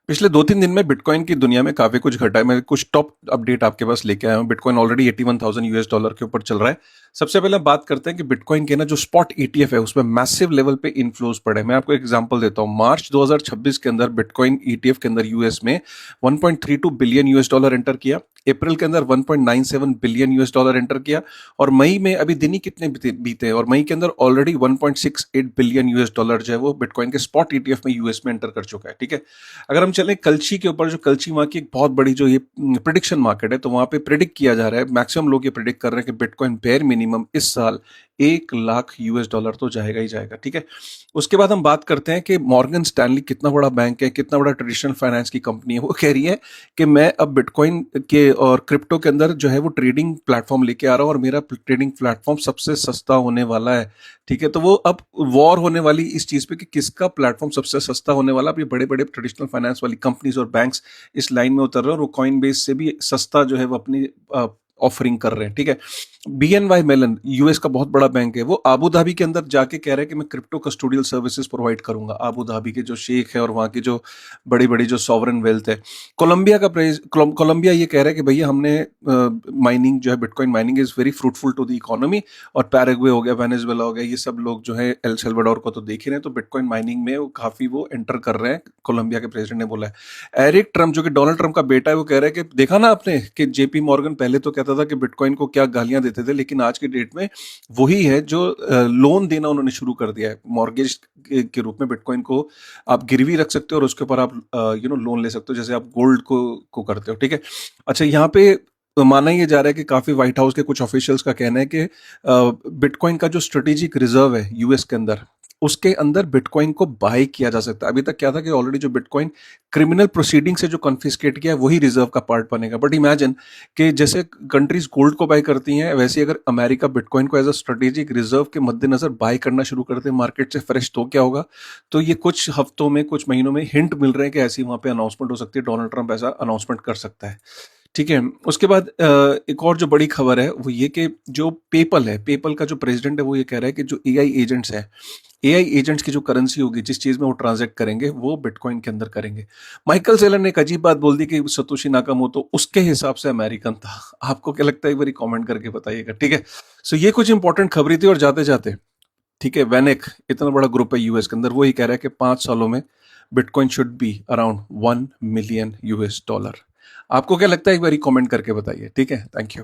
पिछले 2-3 दिन में बिटकॉइन की दुनिया में काफ़ी कुछ घटा है। मैं कुछ टॉप अपडेट आपके पास लेके आया हूँ। बिटकॉइन ऑलरेडी $81,000 के ऊपर चल रहा है। सबसे पहले हम बात करते हैं कि बिटकॉइन के ना जो स्पॉट ईटीएफ है उसमें मैसिव लेवल पे इन्फ्लोज पड़े। मैं आपको एक एग्जांपल देता हूँ। मार्च 2026 के अंदर बिटकॉइन ईटीएफ के अंदर यूएस में $1.32 बिलियन एंटर किया। अप्रैल के अंदर $1.97 बिलियन एंटर किया। और मई में अभी दिन ही कितने बीते हैं और मई के अंदर ऑलरेडी $1.68 बिलियन जो है वो बिटकॉइन के स्पॉट ईटीएफ में यूएस में एंटर कर चुका है। ठीक है, अगर हम चलें कल्ची के ऊपर, जो कल्ची वहाँ की एक बहुत बड़ी जो ये प्रिडिक्शन मार्केट है, तो वहाँ पे प्रिडिक्ट किया जा रहा है, मैक्सिमम लोग ये प्रिडिक्ट कर रहे हैं कि बिटकॉइन बेयर मिनिमम इस साल $1 लाख तो जाएगा ही जाएगा। ठीक है, उसके बाद हम बात करते हैं कि मॉर्गन स्टैनली कितना बड़ा बैंक है, कितना बड़ा ट्रेडिशनल फाइनेंस की कंपनी है। वो कह रही है कि मैं अब बिटकॉइन के और क्रिप्टो के अंदर जो है वो ट्रेडिंग प्लेटफॉर्म लेके आ रहा हूँ और मेरा ट्रेडिंग प्लेटफॉर्म सबसे सस्ता होने वाला है। ठीक है, तो वो अब वॉर होने वाली इस चीज पे कि किसका प्लेटफॉर्म सबसे सस्ता होने वाला। अब ये बड़े बड़े ट्रेडिशनल फाइनेंस वाली कंपनीज और बैंक्स इस लाइन में उतर रहे हैं और वो कॉइन बेस से भी सस्ता जो है वो अपनी ऑफरिंग कर रहे हैं। ठीक है, BNY मेलन यूएस का बहुत बड़ा बैंक है, वो आबू धाबी के अंदर जाके कह रहा है कि मैं क्रिप्टो कस्टोडियल सर्विसेज प्रोवाइड करूंगा। आबू धाबी के जो शेख है और वहाँ की जो बड़ी बड़ी जो सॉवरन वेल्थ है। कोलंबिया ये कह रहा है कि भैया हमने माइनिंग जो है bitcoin mining is very fruitful to the economy. और पैराग्वे हो गया, वेनेजुएला हो गया, ये सब लोग जो है एल सल्वाडोर को तो देख ही रहे हैं, तो बिटकॉइन माइनिंग में वो काफी वो एंटर कर रहे हैं। कोलंबिया के प्रेसिडेंट ने बोला है। एरिक ट्रम्प जो कि डोनाल्ड ट्रम्प का बेटा है, वो कह रहा है कि देखा ना आपने कि जेपी मॉर्गन पहले तो कहता था कि बिटकॉइन को क्या गालियां देते थे, लेकिन आज की डेट में वही है जो लोन देना उन्होंने शुरू कर दिया है। मॉर्गेज के रूप में बिटकॉइन को आप गिरवी रख सकते हो और उसके ऊपर आप लोन ले सकते हो, जैसे आप गोल्ड को करते हो। ठीक है, अच्छा यहाँ पे माना ये जा रहा है कि काफी व्हाइट हाउस के कुछ ऑफिशियल्स का कहना है कि बिटकॉइन का जो स्ट्रेटेजिक रिजर्व है यूएस के अंदर, उसके अंदर बिटकॉइन को बाय किया जा सकता है। अभी तक क्या था कि ऑलरेडी जो बिटकॉइन क्रिमिनल प्रोसीडिंग से जो कॉन्फिस्केट किया है वही रिजर्व का पार्ट बनेगा। बट इमेजिन कि जैसे कंट्रीज गोल्ड को बाय करती हैं, वैसे ही अगर अमेरिका बिटकॉइन को एज अ स्ट्रेटेजिक रिजर्व के मद्देनजर बाय करना शुरू करते हैं मार्केट से फ्रेश, तो क्या होगा। तो ये कुछ हफ्तों में, कुछ महीनों में हिंट मिल रहे हैं कि ऐसी वहां पे अनाउंसमेंट हो सकती है। डोनाल्ड ट्रंप ऐसा अनाउंसमेंट कर सकता है। ठीक है, उसके बाद एक और जो बड़ी खबर है वो ये कि जो पेपल है, पेपल का जो प्रेसिडेंट है वो ये कह रहा है कि जो एआई एजेंट्स है, एआई एजेंट्स की जो करेंसी होगी, जिस चीज में वो ट्रांजैक्ट करेंगे, वो बिटकॉइन के अंदर करेंगे। माइकल सेलन ने एक अजीब बात बोल दी कि सतोशी नाकामोटो उसके हिसाब से अमेरिकन था। आपको क्या लगता है, एक बार कमेंट करके बताइएगा। ठीक है, सो ये कुछ इंपॉर्टेंट खबरी थी। और जाते जाते, ठीक है, वेनेक इतना बड़ा ग्रुप है यूएस के अंदर, वो ही कह रहा है कि 5 सालों में bitcoin should be around $1 million. आपको क्या लगता है, एक बार कमेंट करके बताइए। ठीक है, थैंक यू।